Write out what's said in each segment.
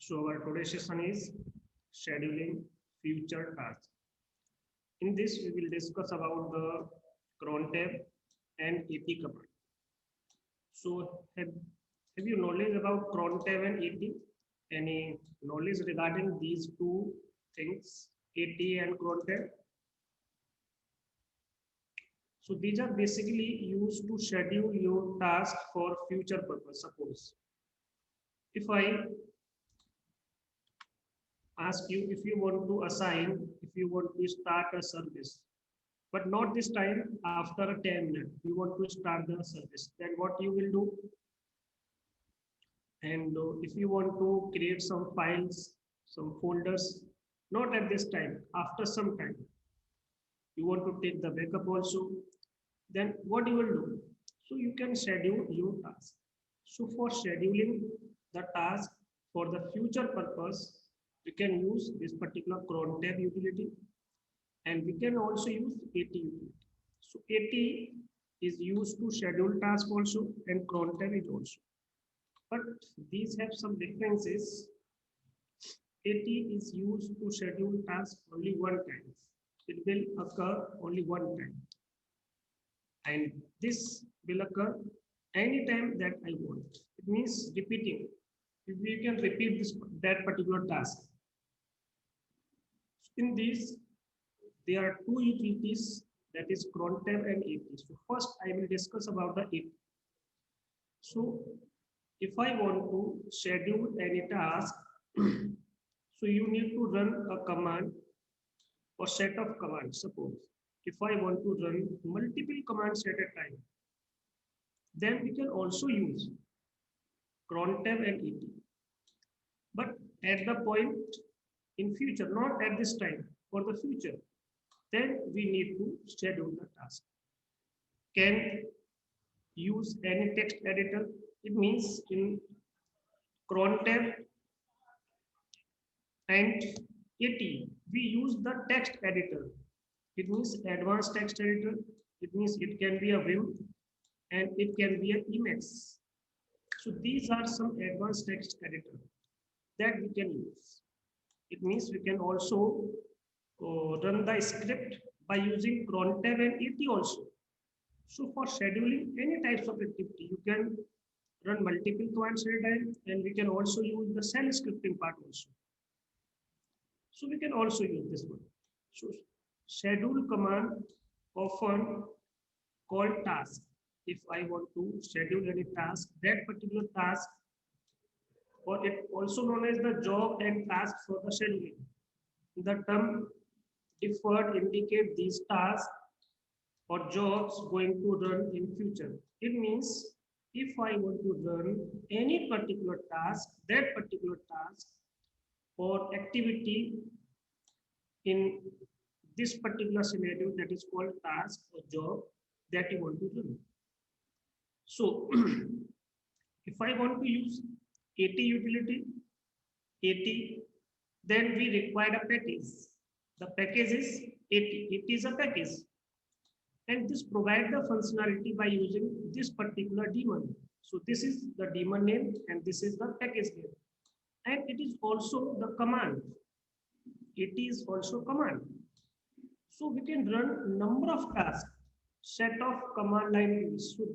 So our today's session is scheduling future tasks. In this, we will discuss about the cron tab and AT command. So have you knowledge about cron tab and AT? Any knowledge regarding these two things, AT and cron tab? So these are basically used to schedule your task for future purpose. Suppose if I ask you if you want to assign, if you want to start a service, but not this time after a 10 minutes, you want to start the service, then what you will do? And if you want to create some files, some folders, not at this time, after some time, you want to take the backup also, then what you will do? So you can schedule your task. So for scheduling the task for the future purpose, we can use this particular cron tab utility, and we can also use AT utility. So AT is used to schedule task also, and cron tab is also. But these have some differences. AT is used to schedule task only one time. It will occur only one time. And this will occur anytime that I want. It means repeating. If we can repeat this that particular task. In this, there are two utilities, that is cron tab and AT. So first I will discuss about the AT. So if I want to schedule any task, so you need to run a command or set of commands. Suppose if I want to run multiple commands at a time, then we can also use cron tab and AT. But at the point in future, not at this time, for the future, then we need to schedule the task. Can use any text editor. It means in cron tab and AT, we use the text editor. It means advanced text editor. It means it can be a Vim and it can be an Emacs. So these are some advanced text editor that we can use. It means we can also run the script by using cron tab and AT also. So for scheduling any types of activity, you can run multiple commands at a time, and we can also use the shell scripting part also. So we can also use this one. So schedule command often called task. If I want to schedule any task, that particular task, or it also known as the job and task for the scheduling. The term deferred indicate these tasks or jobs going to run in future. It means if I want to run any particular task, that particular task or activity in this particular scenario, that is called task or job that you want to run. So if I want to use AT utility, AT, then we require a package. The package is AT. It is a package. And this provides the functionality by using this particular daemon. So this is the daemon name and this is the package name. And it is also the command. It is also command. So we can run number of tasks, set of command line tools. So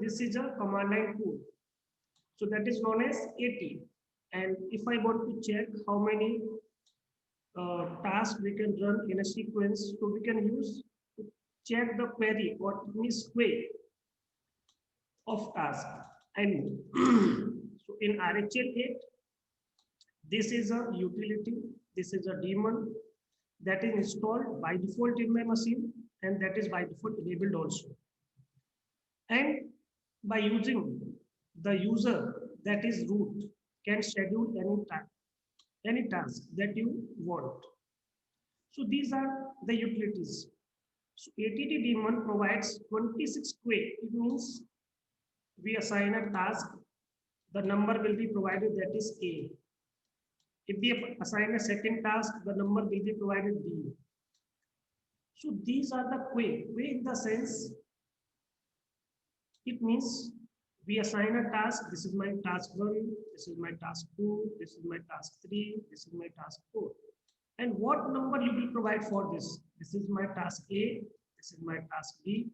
this is a command line tool. So that is known as AT. And if I want to check how many tasks we can run in a sequence, so we can use to check the query, what means query of task. And so in RHEL 8, this is a utility, this is a daemon that is installed by default in my machine, and that is by default enabled also. And by using the user, that is root, can schedule any task that you want. So these are the utilities. So ATT daemon provides 26 query. It means we assign a task, the number will be provided, that is A. If we assign a second task, the number will be provided B. So these are the query. Query in the sense, it means We assign a task. This is my task 1, this is my task 2, this is my task 3, this is my task 4. And what number you will provide for this? This is my task A, this is my task B,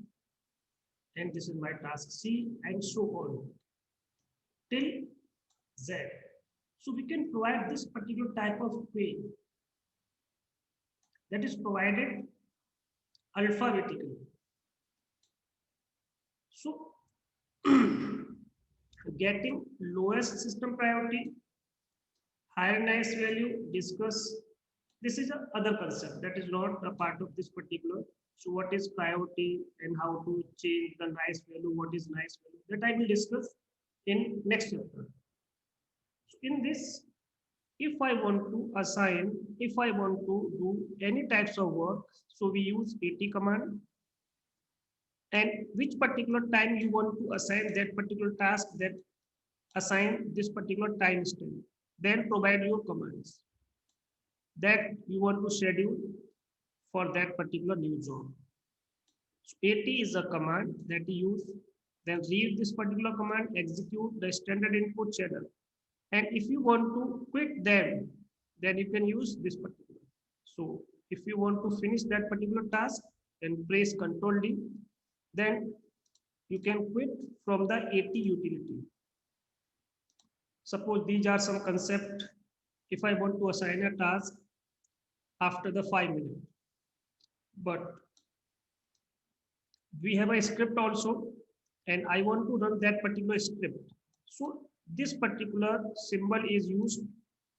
and this is my task C, and so on till Z. So we can provide this particular type of query that is provided alphabetically. So getting lowest system priority, higher nice value, discuss. This is a other concept that is not a part of this particular. So what is priority and how to change the nice value, what is nice value, that I will discuss in next chapter. So in this, if I want to assign, if I want to do any types of work, so we use AT command, and which particular time you want to assign that particular task, that assign this particular time stamp, then provide your commands that you want to schedule for that particular new job. So AT is a command that you use, then read this particular command, execute the standard input channel. And if you want to quit them, then you can use this particular. So if you want to finish that particular task, then press Ctrl D, then you can quit from the AT utility. Suppose these are some concept. If I want to assign a task after the 5 minutes, but we have a script also, and I want to run that particular script. So this particular symbol is used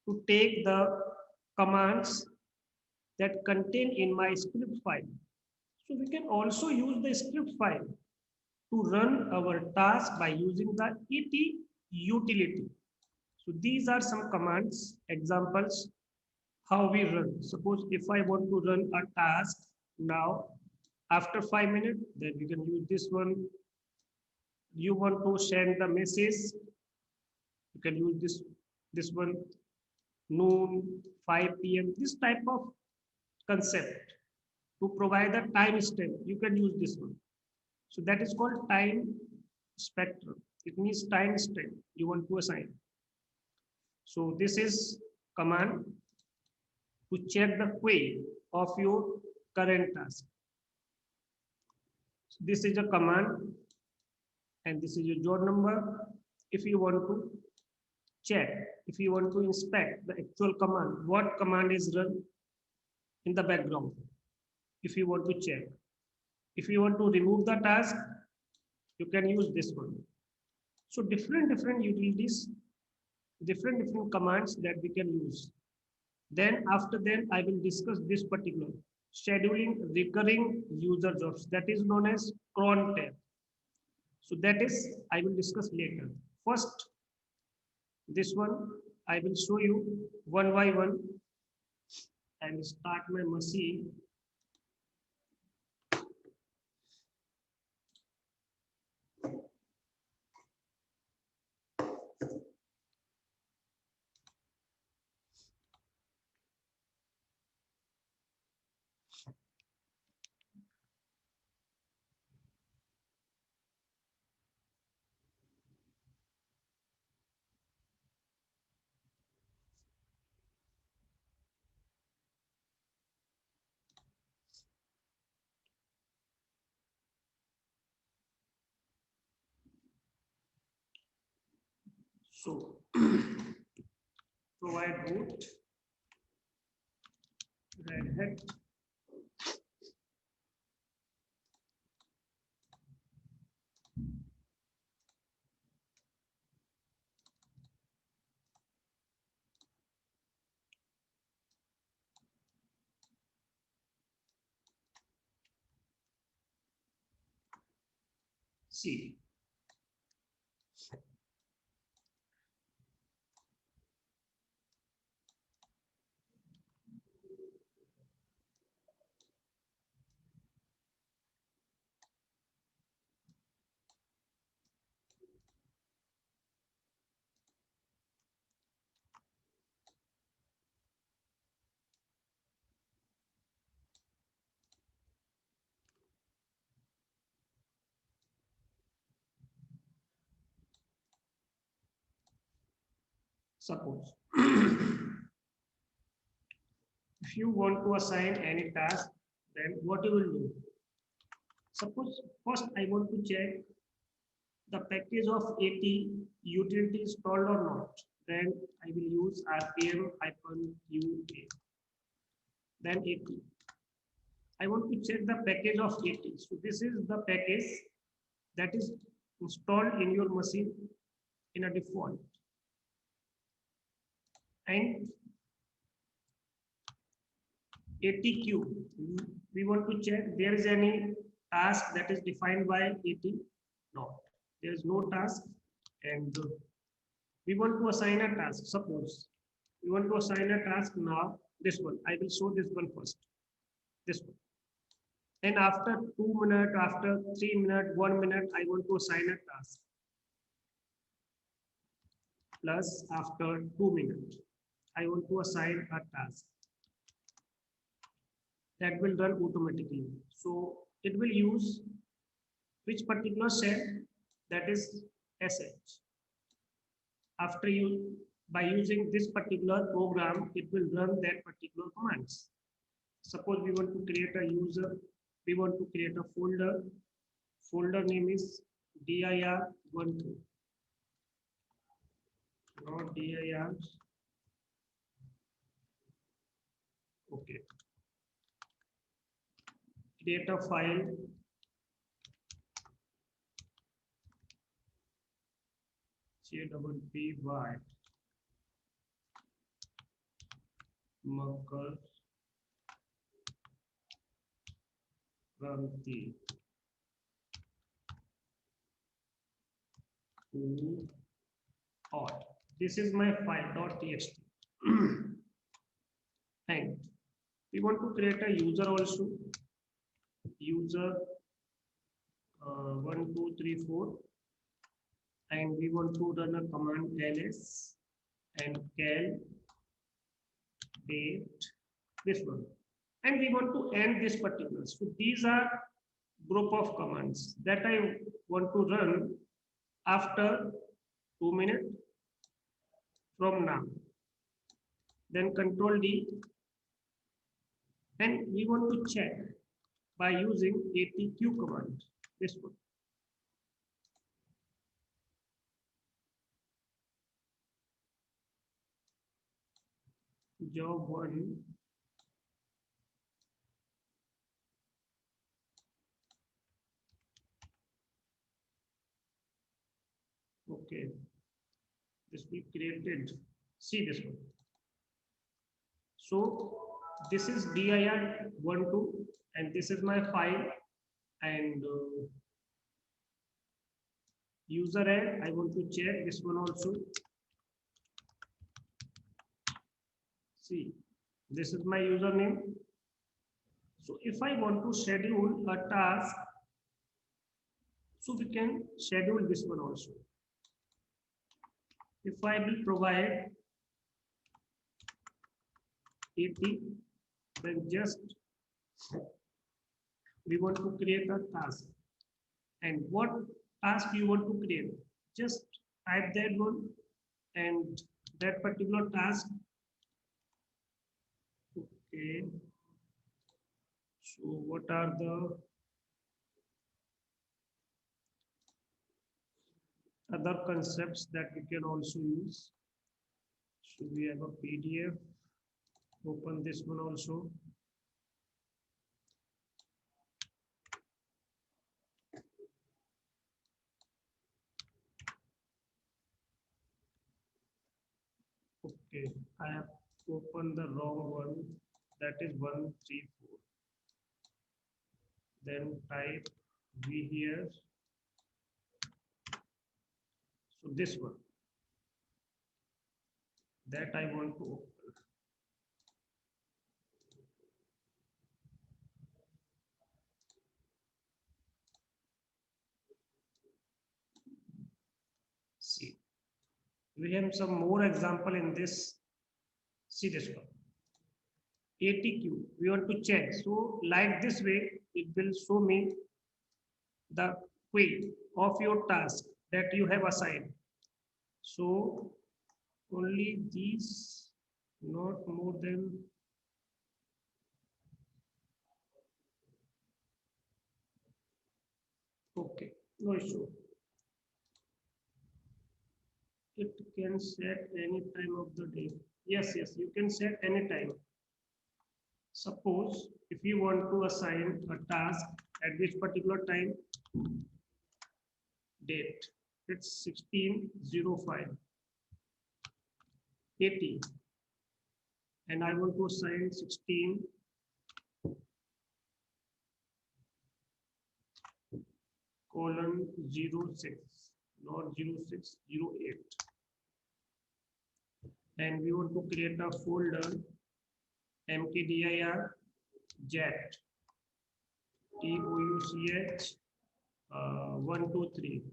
to take the commands that contain in my script file. So we can also use the script file to run our task by using the ET utility. So these are some commands, examples, how we run. Suppose if I want to run a task now, after 5 minutes, then we can use this one. You want to send the message, you can use this one, noon, 5 p.m. This type of concept to provide a time stamp. You can use this one. So that is called time spectrum. It means time stamp you want to assign. So this is command to check the queue of your current task. So this is a command, and this is your job number. If you want to check, if you want to inspect the actual command, what command is run in the background, if you want to check. If you want to remove the task, you can use this one. So different utilities, different commands that we can use. Then after that, I will discuss this particular scheduling recurring user jobs, that is known as cron tab. So that is, I will discuss later. First, this one, I will show you one by one and start my machine. So provide root, Red Hat, C. Suppose if you want to assign any task, then what you will do? Suppose first I want to check the package of AT utility installed or not. Then I will use rpm-ua. Then AT. I want to check the package of AT. So this is the package that is installed in your machine in a default. And ATQ, we want to check there is any task that is defined by AT. No, there is no task. And we want to assign a task. Suppose we want to assign a task now. This one, I will show this one first. This one. And after 2 minutes, after 3 minutes, 1 minute, I want to assign a task. Plus after 2 minutes, I want to assign a task. That will run automatically. So it will use which particular set, that is sh. After you, by using this particular program, it will run that particular commands. Suppose we want to create a user, we want to create a folder. Folder name is dir12. Not dir. Okay. Create a file. JPY Makar Kranti or this is my file.txt. And we want to create a user also. User 1 2 3 4, and we want to run a command ls and cal date, this one, and we want to end this particular. So these are group of commands that I want to run after 2 minutes from now. Then control D, and we want to check by using ATQ command, this one. Job 1. Okay. This we created. See this one. So this is dir12, and this is my file, and user ad. I want to check this one also. See, this is my username. So if I want to schedule a task, so we can schedule this one also. If I will provide AT, then just we want to create a task. And what task you want to create? Just type that one, and that particular task. Okay. So what are the other concepts that we can also use? So we have a PDF. Open this one also. Okay, I have opened the wrong one. That is 134. Then type V here. So this one, that I want to open. See, we have some more example in this. See this one. ATQ, we want to check. So like this way, it will show me the queue of your task that you have assigned. So only these, not more than. Okay, no issue. It can set any time of the day. Yes, yes, you can set any time. Suppose if you want to assign a task at this particular time, date, it's 16:05 80, and I want to assign 16 colon 06, not 0608, and we want to create a folder mkdir jet touch 123,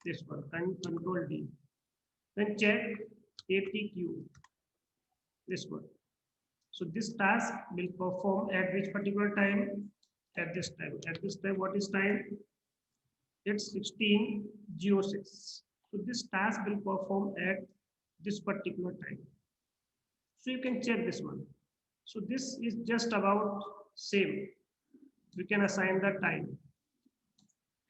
this one, control D, then check atq, this one. So this task will perform at which particular time? At this time. At this time, what is time? It's 16:06. So this task will perform at this particular time. So you can check this one. So this is just about same. We can assign the time.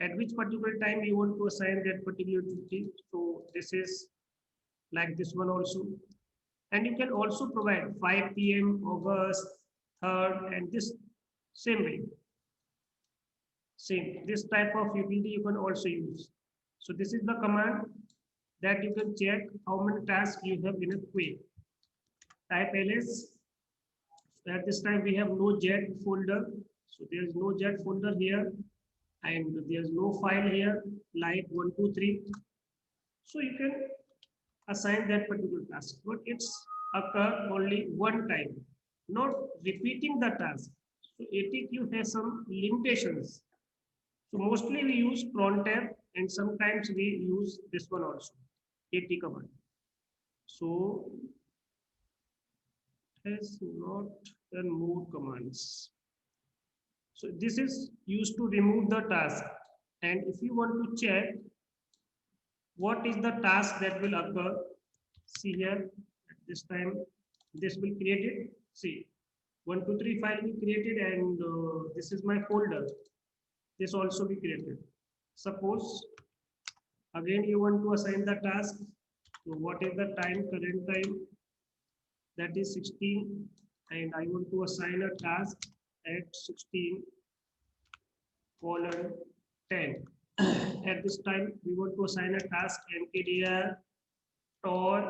At which particular time you want to assign that particular duty. So this is like this one also. And you can also provide 5 p.m. August 3rd and this same way. Same. This type of utility you can also use. So this is the command that you can check how many tasks you have in a queue. Type ls. At this time we have no jet folder. So there is no jet folder here. And there is no file here like 123. So you can assign that particular task, but it's occur only one time, not repeating the task. So ATQ has some limitations. So mostly we use cron tab and sometimes we use this one also, AT command. So it has not done more commands. So this is used to remove the task. And if you want to check what is the task that will occur, see here at this time, this will create it. See, 123 file we created and this is my folder. This also be created. Suppose again you want to assign the task. So what is the time, current time? That is 16 and I want to assign a task at 16 colon 10. At this time we want to assign a task mkdir toy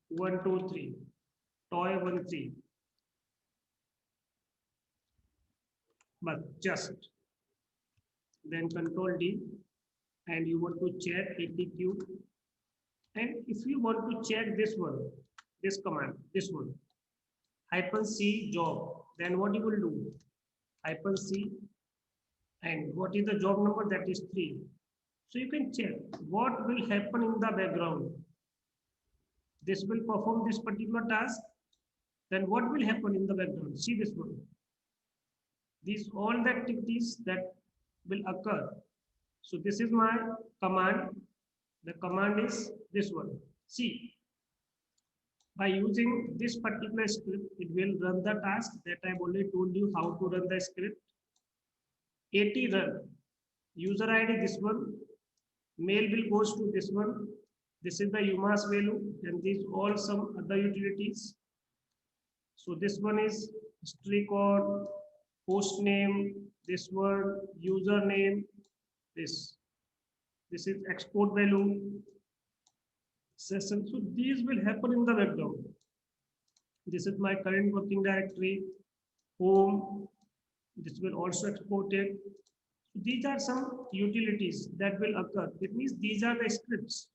123 toy 13, but just then control D and you want to check ATQ. And if you want to check this one, this command, this one, -c job, then what you will do? -c and what is the job number? That is 3. So you can check what will happen in the background. This will perform this particular task. Then what will happen in the background? See this one. These all the activities that will occur. So this is my command. The command is this one. See, by using this particular script, it will run the task that I've already told you how to run the script. AT run, user ID this one, mail will goes to this one. This is the UMass value and these all some other utilities. So this one is history code, host name, this one, username, this is export value, session. So these will happen in the background. This is my current working directory, home, this will also export it. So these are some utilities that will occur. It means these are the scripts.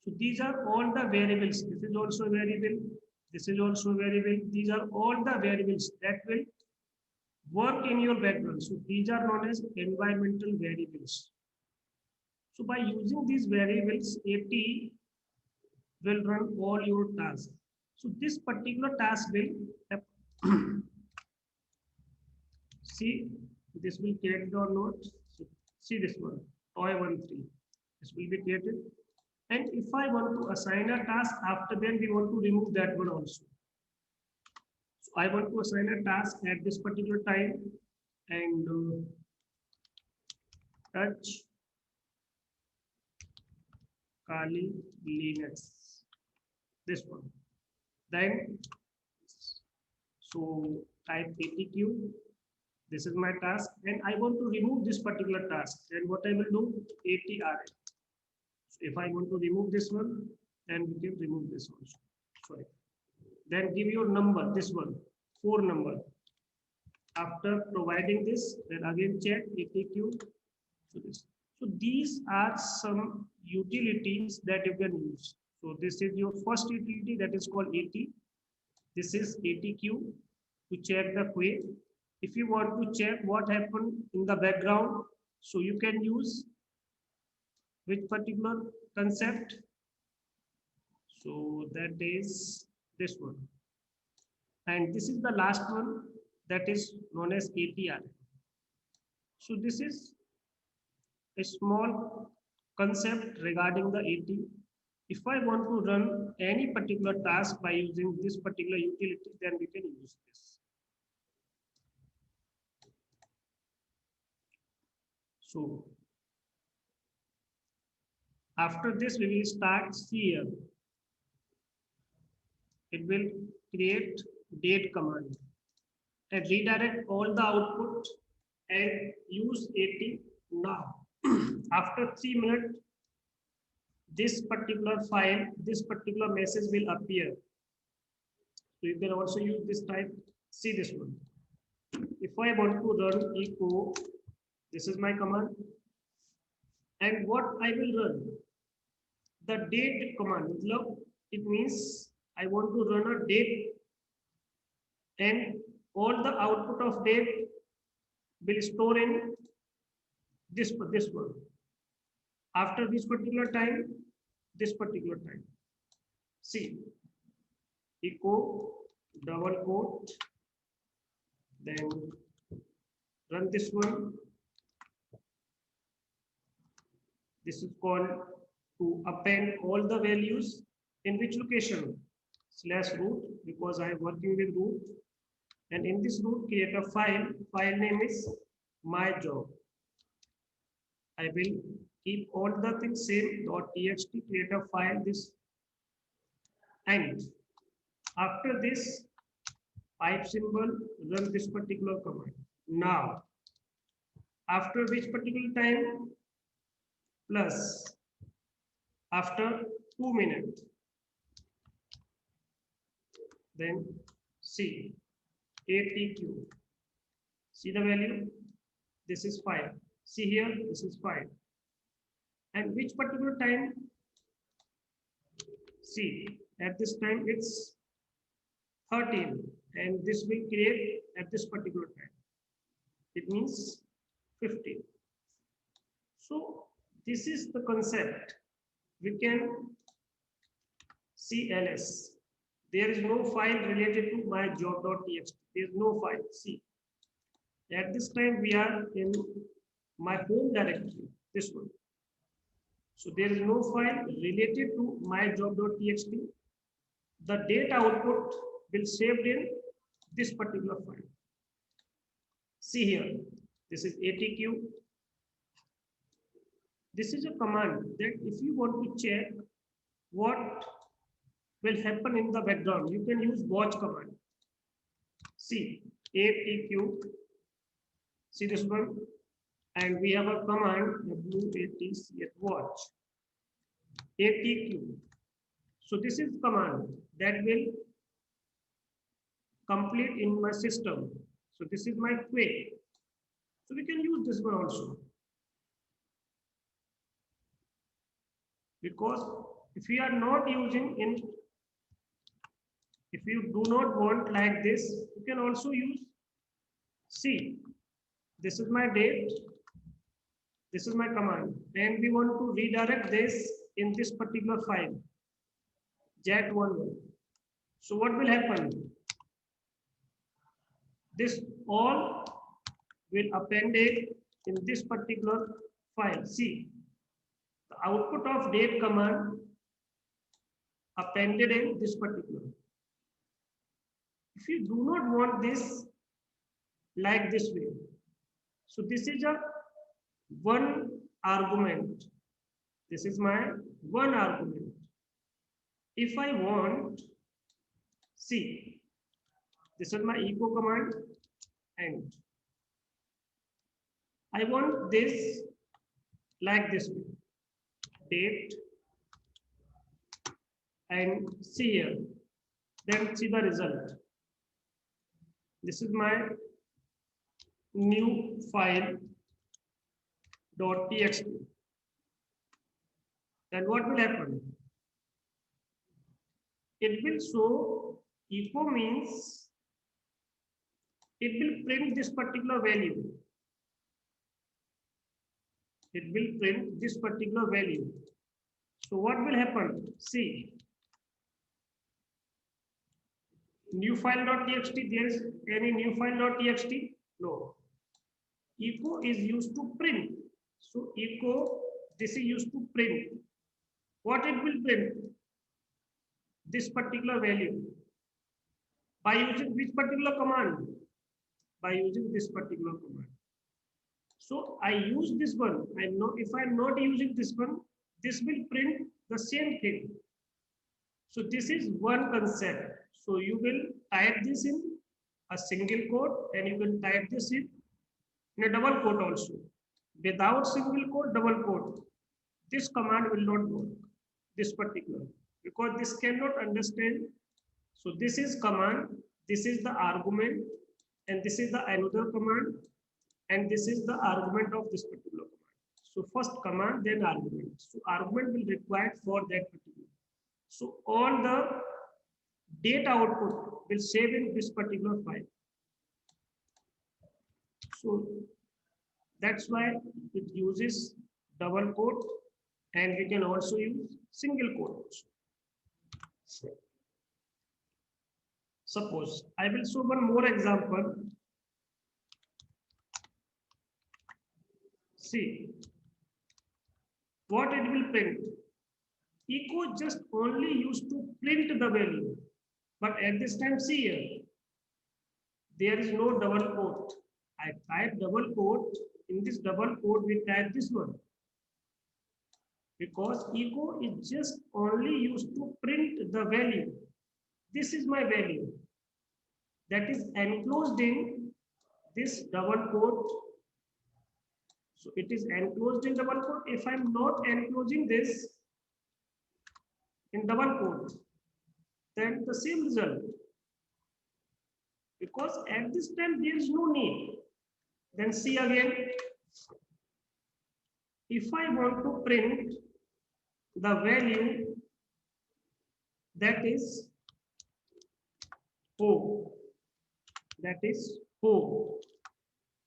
So these are all the variables. This is also a variable. This is also a variable. These are all the variables that will work in your background. So these are known as environmental variables. So by using these variables, AT will run all your tasks. So this particular task will happen. See, this will create or not. So see this one, toy 13. This will be created. And if I want to assign a task, after then we want to remove that one also. So I want to assign a task at this particular time and touch Kali Linux. This one. Then so type ATQ. This is my task, and I want to remove this particular task. Then what I will do? ATRA. So if I want to remove this one, then we can remove this also. Sorry. Then give your number, this one, 4 number. After providing this, then again check ATQ. So this. So these are some utilities that you can use. So this is your first utility, that is called AT. This is ATQ to check the queue. If you want to check what happened in the background, so you can use which particular concept. So that is this one. And this is the last one, that is known as ATR. So this is a small concept regarding the AT. If I want to run any particular task by using this particular utility, then we can use this. So after this, we will start here. It will create date command and redirect all the output and use AT now. After 3 minutes, this particular file, this particular message will appear. So you can also use this type. See this one. If I want to run echo, this is my command. And what I will run? The date command. It means I want to run a date, and all the output of date will store in this one. After this particular time, this particular time. See, echo double quote, then run this one. This is called to append all the values in which location? /root, because I am working with root. And in this root, create a file. File name is my job. I will keep all the things same. .txt, create a file. This, and after this pipe symbol, run this particular command. Now, after which particular time? Plus after 2 minutes. Then see ATQ. See the value? This is 5. See here, this is 5. And which particular time? See, at this time it's 13, and this will create at this particular time. It means 15. So this is the concept. We can see ls. There is no file related to my job.txt. There is no file. See, at this time we are in my home directory, this one. So there is no file related to my job.txt. The data output will saved in this particular file. See here, this is ATQ. This is a command that if you want to check what will happen in the background, you can use watch command. See ATQ. See this one, and we have a command watch ATQ. So this is command that will complete in my system. So this is my query. So we can use this one also. Because if we are not using in, if you do not want like this, you can also use, see, this is my date, this is my command, and we want to redirect this in this particular file, JAT11. So what will happen? This all will append it in this particular file. See, the output of date command appended in this particular. If you do not want this like this way, so this is a one argument. This is my one argument. If I want, see, this is my echo command, and I want this like this way, date, and see here, then see the result. This is my new file .txt. Then what will happen? It will show echo means it will print this particular value. It will print this particular value. So what will happen? See, new file.txt, there is any new file.txt? No. Echo is used to print. So echo, this is used to print. What it will print? This particular value. By using which particular command? By using this particular command. So I use this one. I know if I'm not using this one, this will print the same thing. So this is one concept. So you will type this in a single quote and you can type this in a double quote also. Without single quote, double quote, this command will not work, this particular, because this cannot understand. So this is command, this is the argument, and this is the another command, and this is the argument of this particular command. So first command, then argument. So argument will require for that particular. So all the data output will save in this particular file. So that's why it uses double quote, and we can also use single quote also. Suppose I will show one more example. See what it will print. Echo just only used to print the value, but at this time, see here, there is no double quote. I type double quote. In this double quote, we type this one, because echo is just only used to print the value. This is my value that is enclosed in this double quote. So it is enclosed in double quote. If I'm not enclosing this in double quote, then the same result, because at this time there is no need. Then see again, if I want to print the value that is home,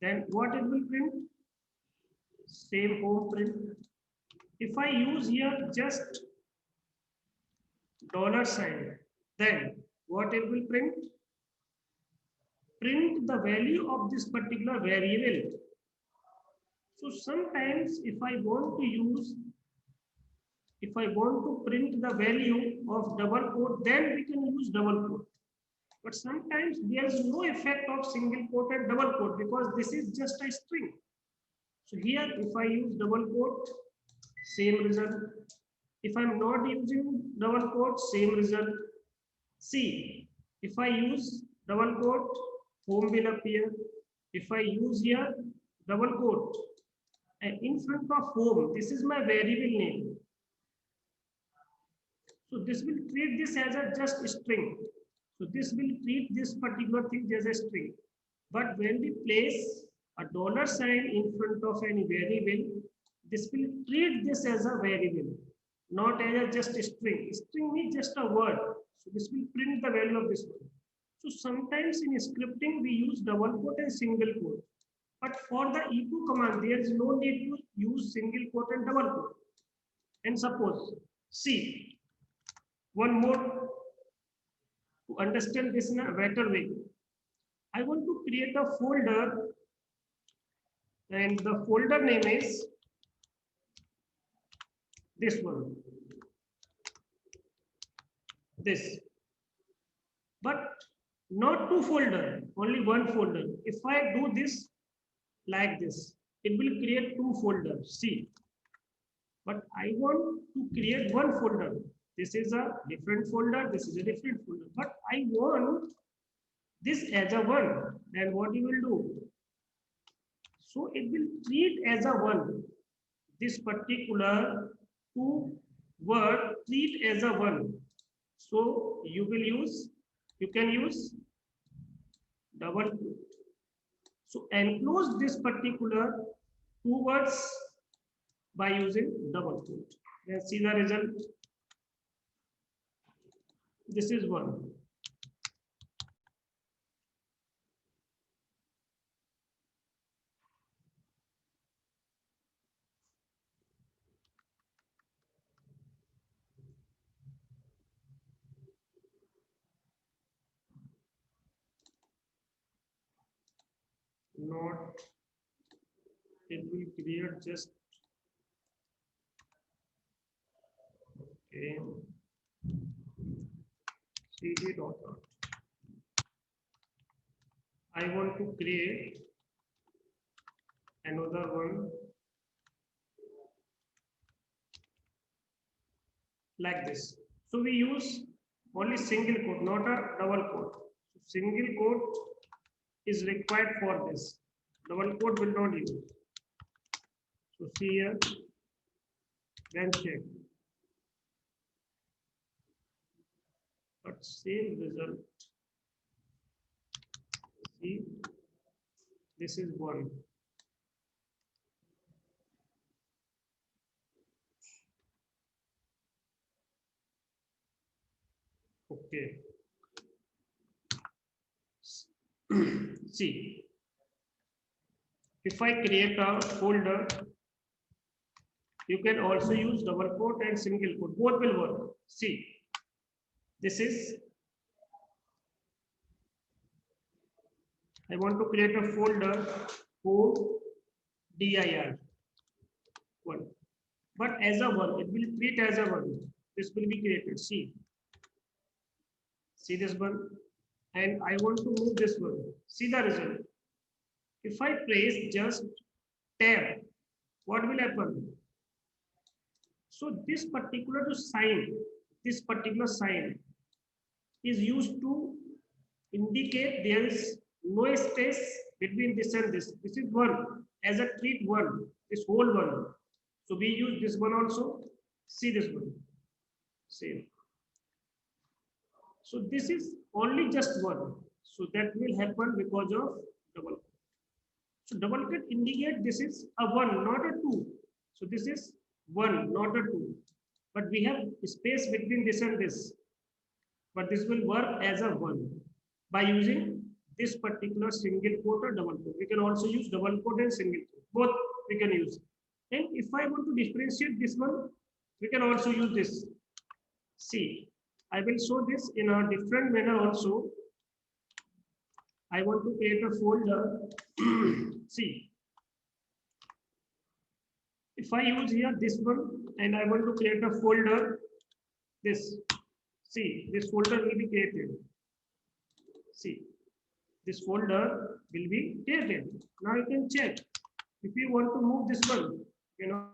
then what it will print? Same home print. If I use here just $sign, then what it will print? Print the value of this particular variable. So sometimes if I want to print the value of double quote, then we can use double quote. But sometimes there is no effect of single quote and double quote, because this is just a string. So here, if I use double quote, same result. If I'm not using double quote, same result. See, if I use double quote, home will appear. If I use here double quote, and in front of home, this is my variable name. So this will treat this as a just string. So this will treat this particular thing as a string. But when we place a $sign in front of any variable, this will treat this as a variable, not as a just a string. String means just a word. So this will print the value of this one. So sometimes in scripting, we use double quote and single quote. But for the echo command, there is no need to use single quote and double quote. And suppose, see, one more to understand this in a better way. I want to create a folder, and the folder name is this one, this, but not two folder, only one folder. If I do this like this, it will create two folders. See, but I want to create one folder. This is a different folder, this is a different folder, but I want this as a one. Then what you will do? So it will treat as a one. This particular two word treat as a one. So you can use double quote. So enclose this particular two words by using double quote. Let's see the result. This is one. Not, it will create just, okay, cd dot out. I want to create another one like this. So we use only single quote, not a double quote. Single quote is required for this. Double quote will not use. So see here, then check. But same result. See, this is one. Okay. See, if I create a folder, you can also use double quote and single quote. Both will work. See, this is, I want to create a folder for dir one, but as a one, it will treat as a one. This will be created. See this one, and I want to move this one. See the result. If I press just tab, what will happen? So this particular sign is used to indicate there is no space between this and this. This is one as a treat one, this whole one. So we use this one also. See this one. Same. So this is only just one. So that will happen because of double quote. So double quote indicate this is a one, not a two. So this is one, not a two. But we have space between this and this. But this will work as a one by using this particular single quote or double quote. We can also use double quote and single quote. Both we can use. And if I want to differentiate this one, we can also use this. See, I will show this in a different manner also. I want to create a folder. See, if I use here this one and I want to create a folder, this. See, this folder will be created. See, this folder will be created. Now you can check. If you want to move this one, you know.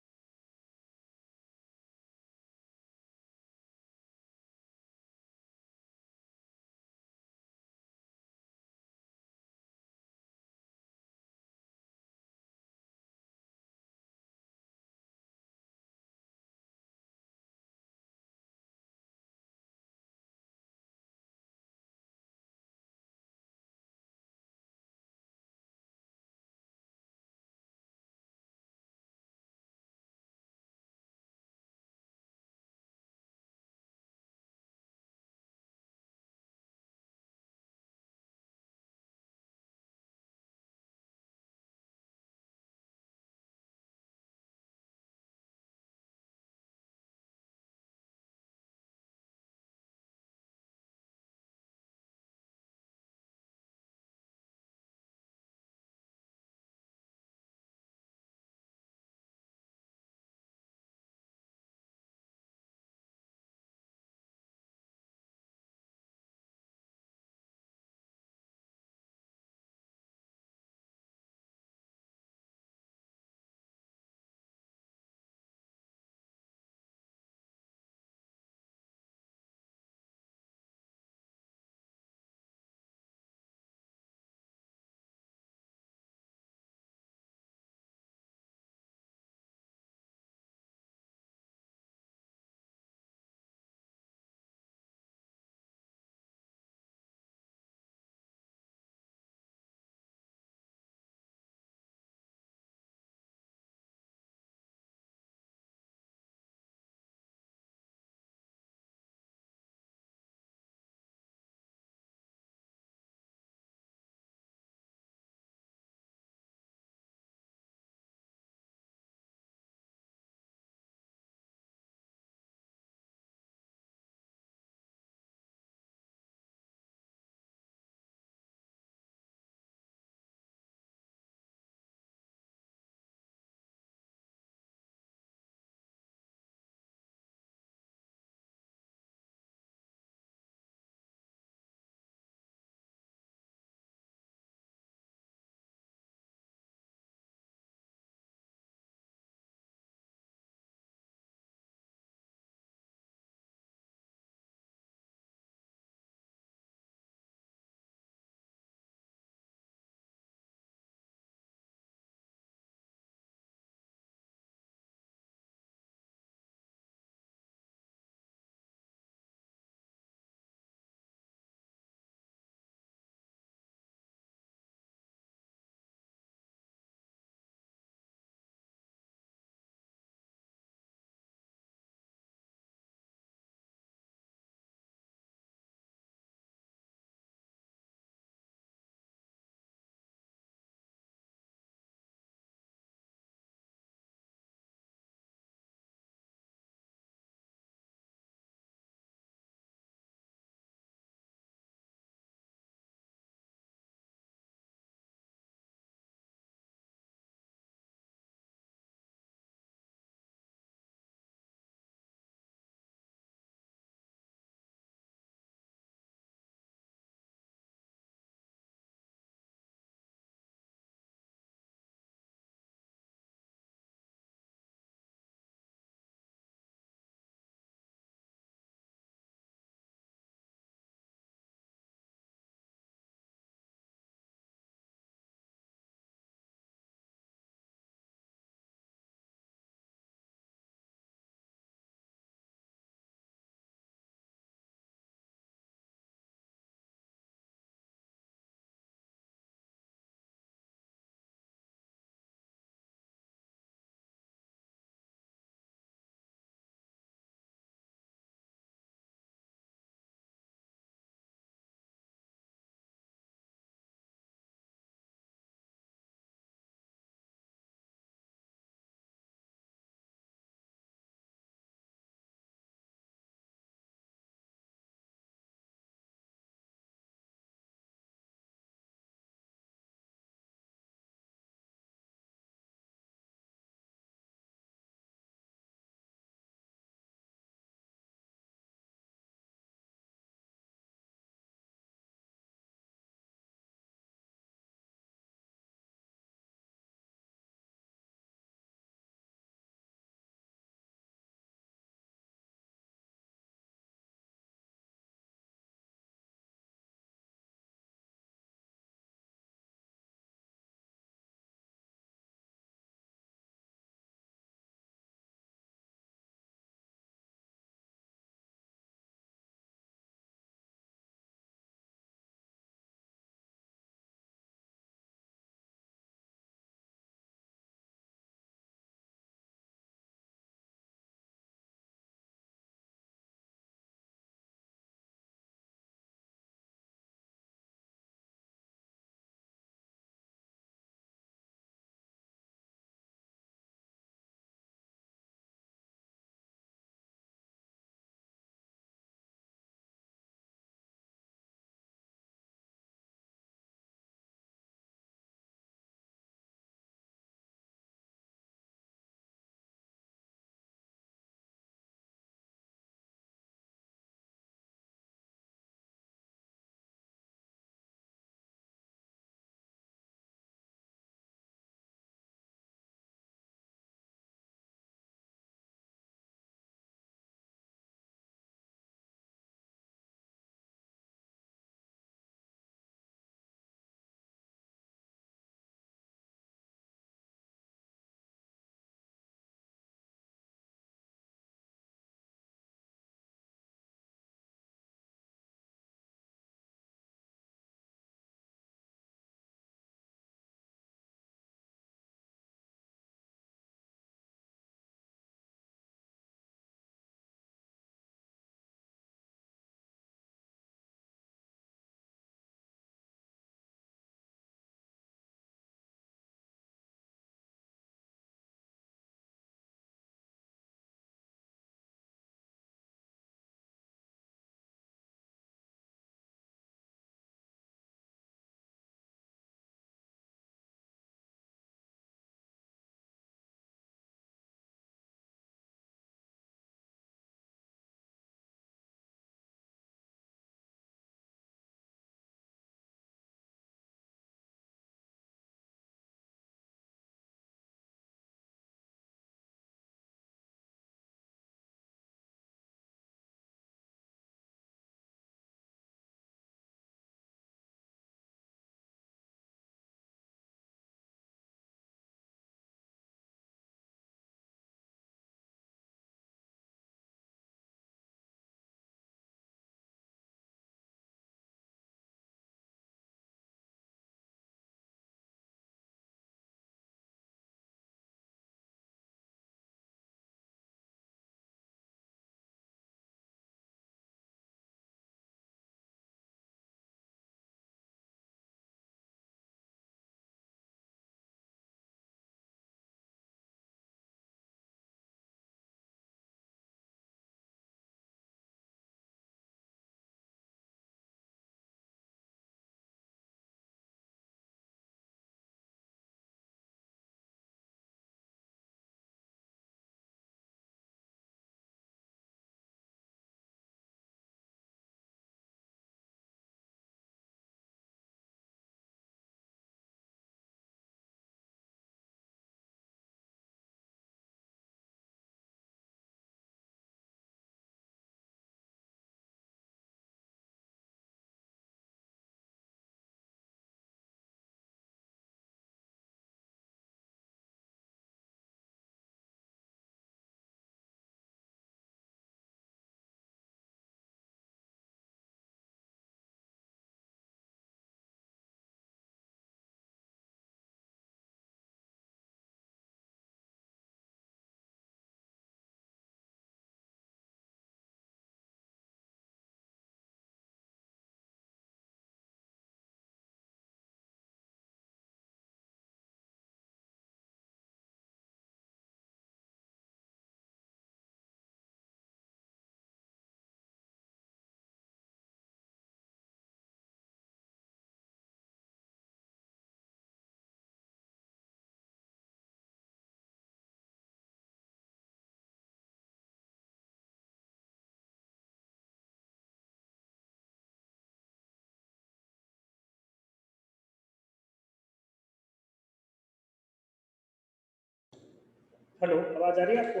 Hello, आवाज आ रही है आपको?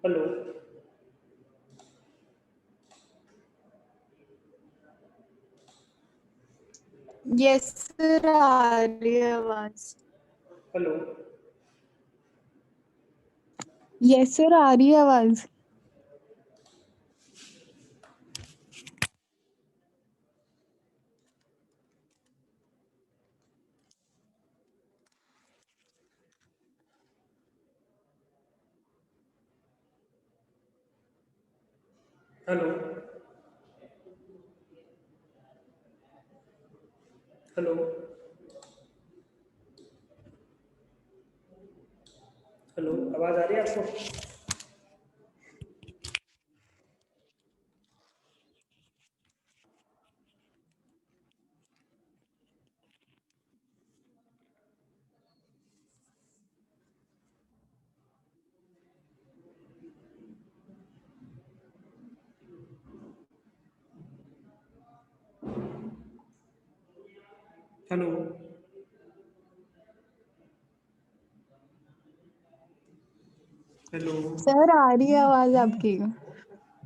Hello. Yes sir, आ रही है आवाज। Hello. Yes sir, आ रही है आवाज। हेलो। हेलो। हेलो, आवाज आ रही है आपको? हेलो। हेलो। सर, आ रही है आवाज आपकी।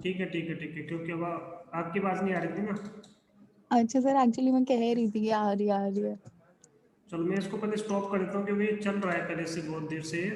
ठीक है, ठीक है, ठीक है, क्योंकि अब आपकी आवाज नहीं आ रही थी ना। अच्छा सर, एक्चुअली मैं कह रही थी कि आ रही है, आ रही है। चलो मैं इसको पहले स्टॉप कर देता हूँ, क्योंकि ये चल रहा है पहले से बहुत देर से।